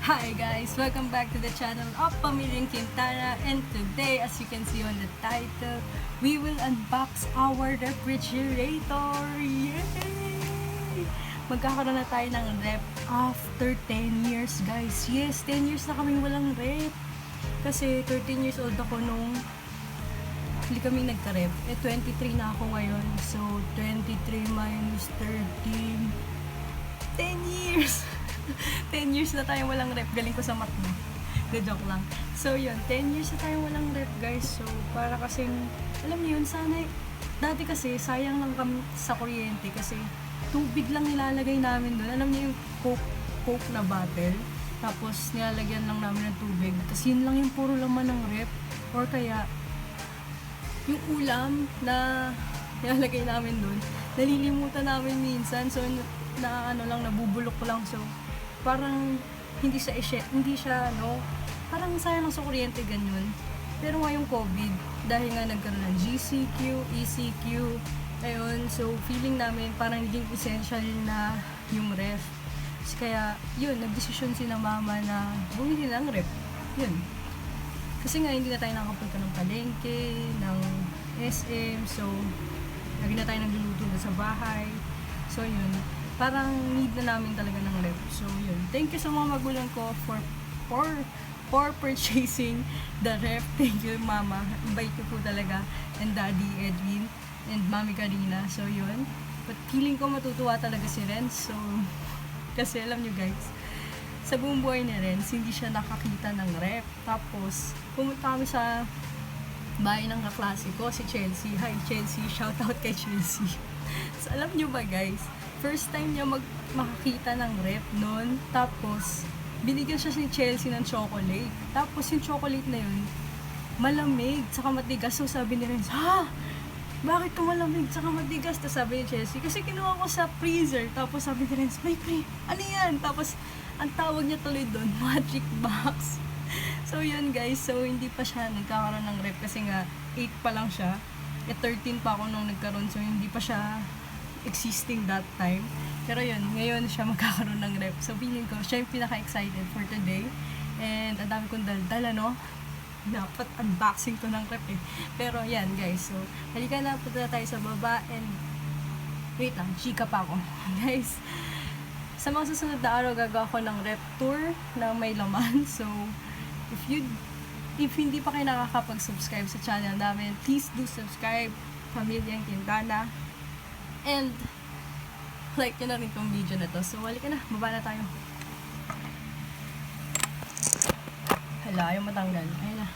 Hi guys! Welcome back to the channel of Pamilyang Quintana, and today, as you can see on the title, we will unbox our refrigerator! Yay! Magkakaroon na tayo ng rep after 10 years guys. Yes, 10 years na kami walang rep. Kasi 13 years old ako nung hindi kami nagka-rep. 23 na ako ngayon. So, 23 minus 13. 10 years! 10 years na tayong walang rep. Galing ko sa math mo. The joke lang. So, yun. 10 years na tayong walang rep, guys. So, para kasing, alam niyo yun, sana, dati kasi, sayang lang kami sa kuryente kasi tubig lang nilalagay namin doon. Alam niyo yung Coke na bottle. Tapos, nilalagyan lang namin ng tubig. Tapos, yun lang yung puro laman ng rep. Or kaya, yung ulam na nilalagay namin doon, nalilimutan namin minsan. So, nabubulok ko lang. So, parang hindi siya, parang sayang lang sa kuryente, ganyan. Pero ngayong COVID, dahil nga nagkaroon ng GCQ, ECQ, ayun, so feeling namin parang naging essential na yung ref. Kaya, yun, nagdesisyon si na mama na bumili ng ref. Yun. Kasi nga, hindi na tayo nakapunta ng palengke, ng SM, so, lagi na tayo nagluluto na sa bahay. So, yun. Parang need na namin talaga ng ref. So, yun. Thank you sa mga magulang ko for purchasing the ref. Thank you, Mama. Invite ko po talaga. And Daddy Edwin. And Mami Karina. So, yun. But feeling ko matutuwa talaga si Renz. So, kasi alam nyo guys, sa buong buhay ni Renz, hindi siya nakakita ng ref. Tapos, pumunta kami sa bahay ng kaklase ko, si Chelsea. Hi, Chelsea. Shout out kay Chelsea. So, alam nyo ba guys, first time niya makakita ng ref noon. Tapos, binigyan siya si Chelsea ng chocolate. Tapos, yung chocolate na yun, malamig, tsaka matigas. So, sabi ni Renz, ha? Bakit ka malamig, tsaka matigas? Tapos sabi ni Chelsea, kasi kinuha ko sa freezer. Tapos sabi ni Renz, ano yan? Tapos, ang tawag niya tuloy doon, magic box. So, yun guys. So, hindi pa siya nagkakaroon ng ref kasi nga, 8 pa lang siya. 13 pa ako nung nagkaroon. So, hindi pa siya existing that time. Pero yun, ngayon siya magkakaroon ng rep. So, feeling ko, siya yung pinaka-excited for today. And ang dami kong daldal, dapat unboxing to ng rep eh. Pero yan guys, so, halika na, punta na tayo sa baba. And, wait lang, chika pa ako. Guys, sa mga susunod na araw, gagawa ko ng rep tour na may laman. So, if hindi pa kayo nakakapag-subscribe sa channel namin, please do subscribe, Pamilyang Quintana. And, like nyo na rin itong video na to. So, halika na. Baba na tayo. Hala, ayaw matanggal. Ayun na.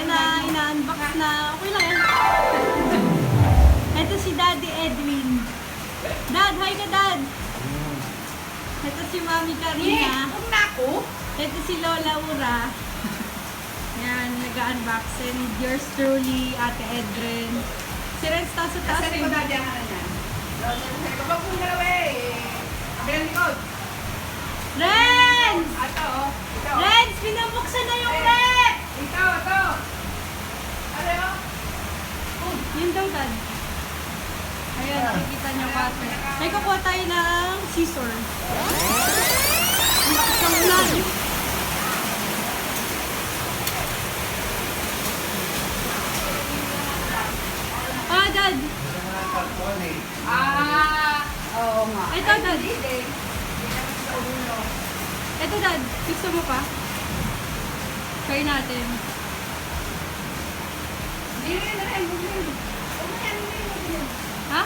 Ina-unbox na. Okay lang yan. Ito si Daddy Edwin. Dad, hi ka Dad. Ito si Mami Karina. Ito si Lola Ura. Yan, nag-unbox. And yours truly, Ate Edrin. Si Renz taas sa taas. Kasi ko Daddy ang ano niya. Kapag kong galawin, kabilang likod. Renz! Ito. Renz, pinabuksan na yung rep! Ito. Ano? Yun daw, Dad. Ayun, nakikita niyo cutter. Ay, kukuha tayo ng scissor. Ang lakas ng ulan. Dad. Oo nga. Ito, Dad. Ito, Dad. Gusto mo pa? Try natin. Ha?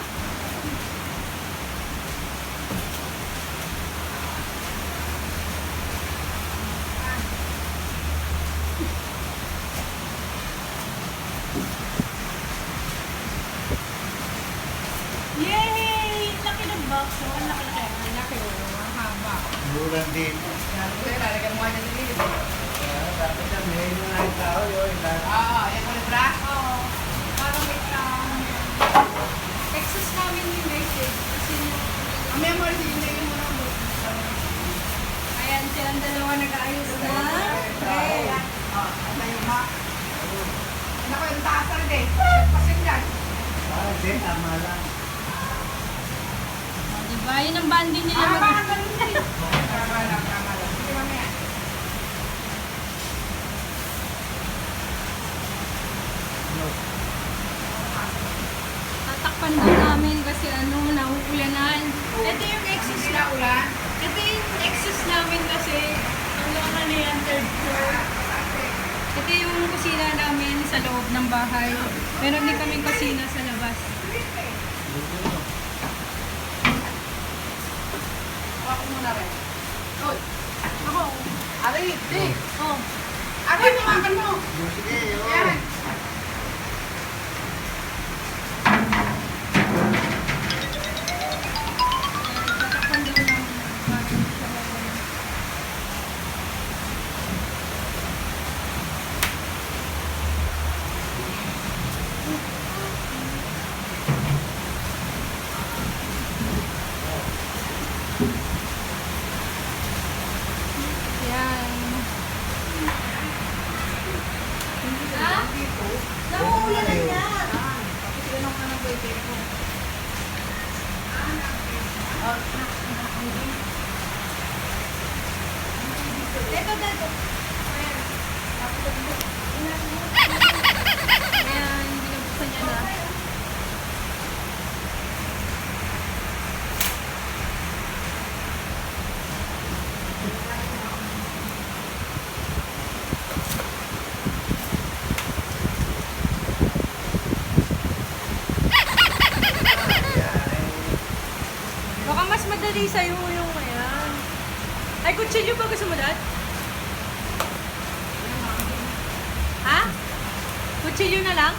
bulan dito. Lalagyan mo nga niya ng lilit. Dapat yan, may mga tao yun. Oo, yan mo rin bra. Oo. Parang may Texas namin yung message. Kasi yung... Ang memory, hindi mo na mo. Ayan, silang dalawa nag-aayos na. Okay. Oo, ano yung ma? Naku, yung taas na rin eh. Pasin yan. Hindi, tama lang. Diba? Yun ang banding nila. Tama lang, ganun din. Tama lang, tama lang. Sige, mamaya. Tatakpan daw namin kasi nauulanan. Ito yung exes Sila ulan. Ito yung exes namin kasi ang yan, third floor. Ito yung kusina namin sa loob ng bahay. Meron din kaming kusina sa labas. Ako muna rin. Uy, Ako. Ari, di. Oh. Ari, tumakan mo. Sige, yun. Yan. Tatakpan daw namin bago siya mawala. Yan. Ha? Nauulanan yan. Tinanong ka ng boyfriend mo. Dito, dito. Ayan. Ayan, binubuksan niya na. Baka mas madali sa'yo yung ayan. Ay, kutsilyo ba gusto mo, Dad? Ha? Kutsilyo na lang?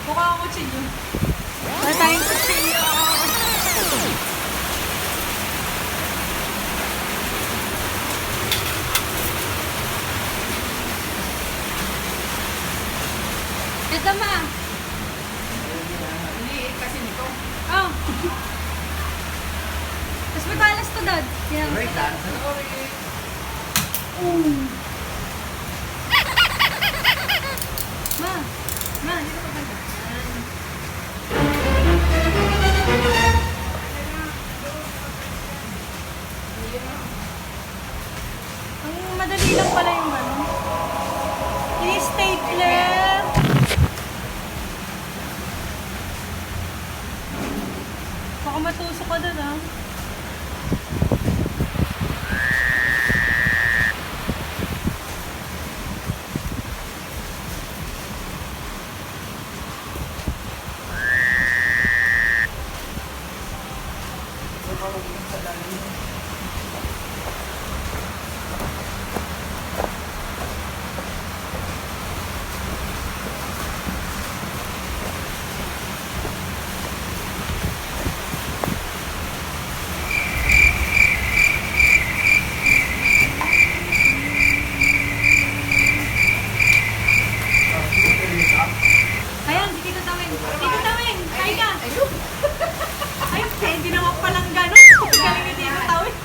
Mukha akong kutsilyo. Wala tayong kutsilyo. Ito ma. Liit kasi nito. Oh. Tapos matalas to, Dad. Yan. Wait, dancer. Ma. Ma, dito ka ba? Ang madali lang pala yung ano. I-stapler. Baka matusok ka doon, ah. Ayan, si Tito Tawin. Tito Tawin, kain ka. Ay, hindi naman palang gano'n. Galing ni Tito Tawin.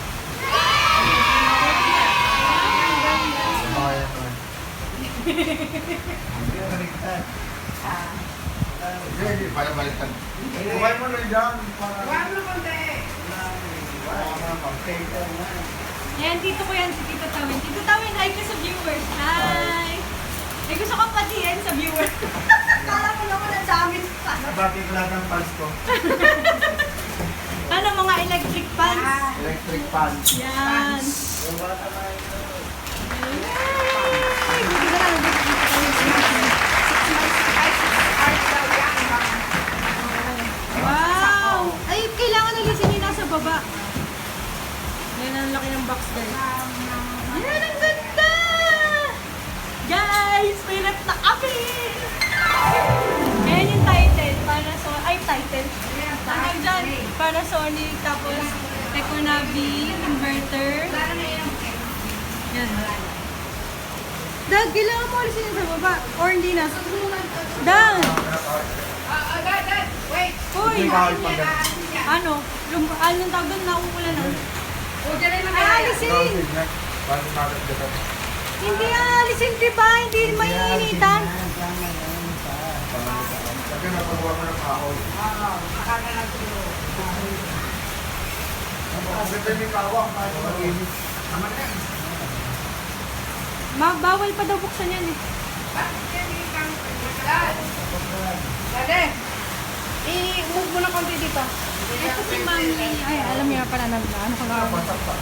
Sumayan naman. Hindi na baliktad. Hindi, para baliktad. Buhay mo rin dyan. Huwag mo konti. Yan, tito ko yan, si Tito Tawin. Tito Tawin, hi ka sa viewers. Hi! Eh, gusto ko patiin sa viewers. Kala mo naman ang dami pa. Nabati ko lahat ng pants ko. Ano, mga electric fans? Electric pants. Yan. Yung bata na yun. Ay, buti na lang. Wow! Ay, kailangan alisin yung nasa baba. Yan ang laki ng box, guys. Yan, ang ganda! Guys, may rep na kami! Ayan yung title. Title. Tawag dyan. Panasonic. Tapos, Nabi inverter. Yan. Dag, kailangan mo alisin sa baba. Or hindi na. Dag! Dad, wait. Uy! Hindi bawal pag Ano? Anong tawag doon? Nauulan na. O, dyan rin Ay, alisin! Hindi alisin, diba? Hindi maininitan. Kasi napagawa mo ng kahoy. Nakakalag siguro. Ang ganda yung kawak. Mag-inis. Tama na yan. Bawal pa daw buksan yan eh. Bakit yan yung Dad! Dade! I-move mo na konti dito. Ito si Mami. Ay, alam niya pala na ano ko na. Pasak pa.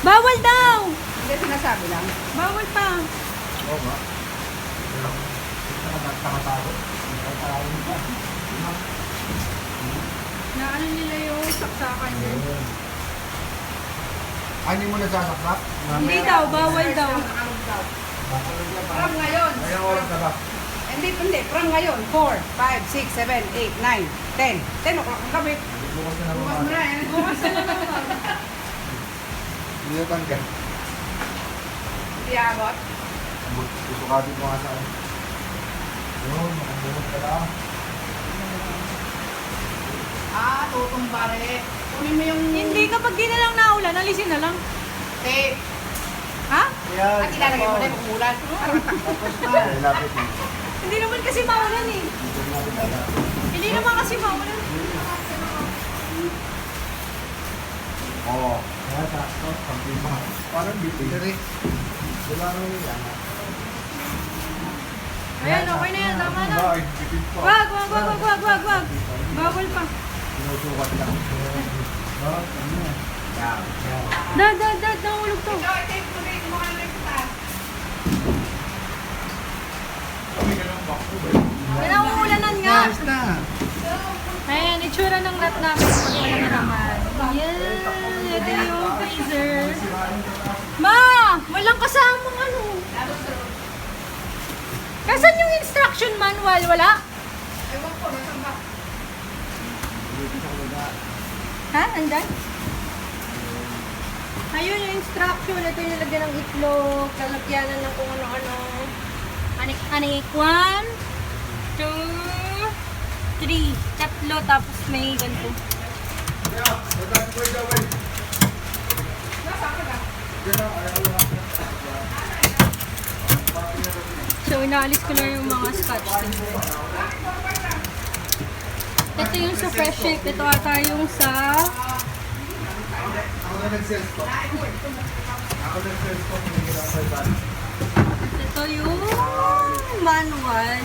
Bawal daw! Hindi, sinasabi lang. Bawal pa. Oo nga. Nagtakatago. Na ano nila yung saksakan din. Ay, hindi mo nasasaksak? Hindi daw, bawal daw. From ngayon. Ayang oras na ba? Hindi. From ngayon. 4, 5, 6, 7, 8, 9, 10. 10 o'clock ang gabi. Bukas na Bukas mo naman. na yan. Bukas na naman. Hindi na tanggal. Hindi abot. Susukatin mo nga sa akin. Yun, makabunod ka lang. Tutumba rin. Kunin mo yung... Hindi, kapag di na lang naulan, alisin na lang. Tape. Ha? At ilalagay mo na yung umulan. Tapos na. Lapit mo. Hindi naman kasi maulan eh. Hindi naman kasi maulan. Oo. Kaya sakto. Pag-iba. Parang bitin. Wala nang yan. Ayan, okay na yan. Tama na. Ay, bitin pa. Wag. Bawal pa. Sinusukat lang. Yan. Dad, nahulog to. Ikaw, i-tape mo rin. Mukha na rin sa taas. Kami ka ng bakto ba? Nauulanan nga. na. Ayan, itsura ng rat namin. Pag wala na naman. Yan, ito yung freezer. Ma! Walang kasamang ano. Kasan yung instruction manual? Wala? Ewan ko, nasan ba? Ha? Andan? Ayun yung instruction. Ito yung nilagyan ng itlog. Kalagyanan ng kung ano-ano. Anik. 1, 2, 3. Tatlo. Tapos may ganito. Yeah, that's where the way. Nasa ka na? So, inaalis ko na yung mga scotch tape. Ito yung sa fresh shape. Ito ata yung sa... Ako na nag-sales ko. Ito yung manual.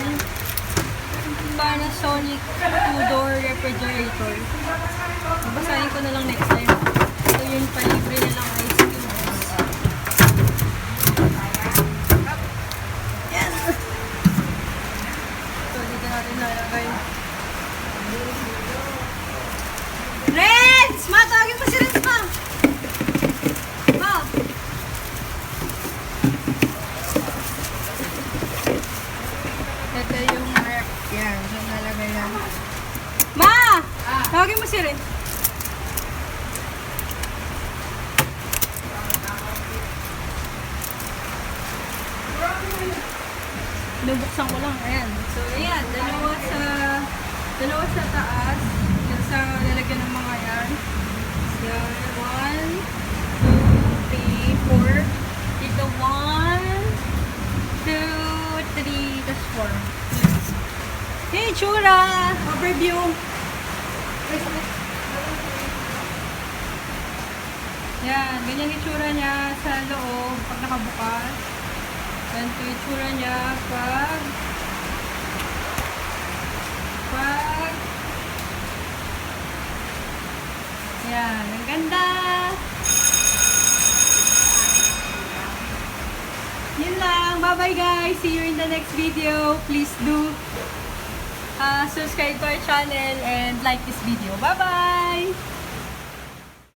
Panasonic two-door refrigerator. Babasahin ko na lang next time. Ito yung palibre na lang ice cream. Yan! So, dito natin nalagay. Renz! Ma, tawagin mo si Renz, ma! Ma! Ito yung rep. Yan, so nalagay lang. Ma! Tawagin mo si Renz. Nubuksan ko lang. Ayan. So, ayan. Dalawa sa taas. Yung sa lalagyan ng mga yan. Yan. 1, 2, 3, 4. Dito 1, 2, 3. Tapos 4. Hey, tsura! Overview. Yan. Ganyan yung tsura niya sa loob pag nakabukas. Ganito yung itsura niya pag yan, ang ganda. Yun lang. Bye-bye guys. See you in the next video. Please do subscribe to our channel and like this video. Bye-bye!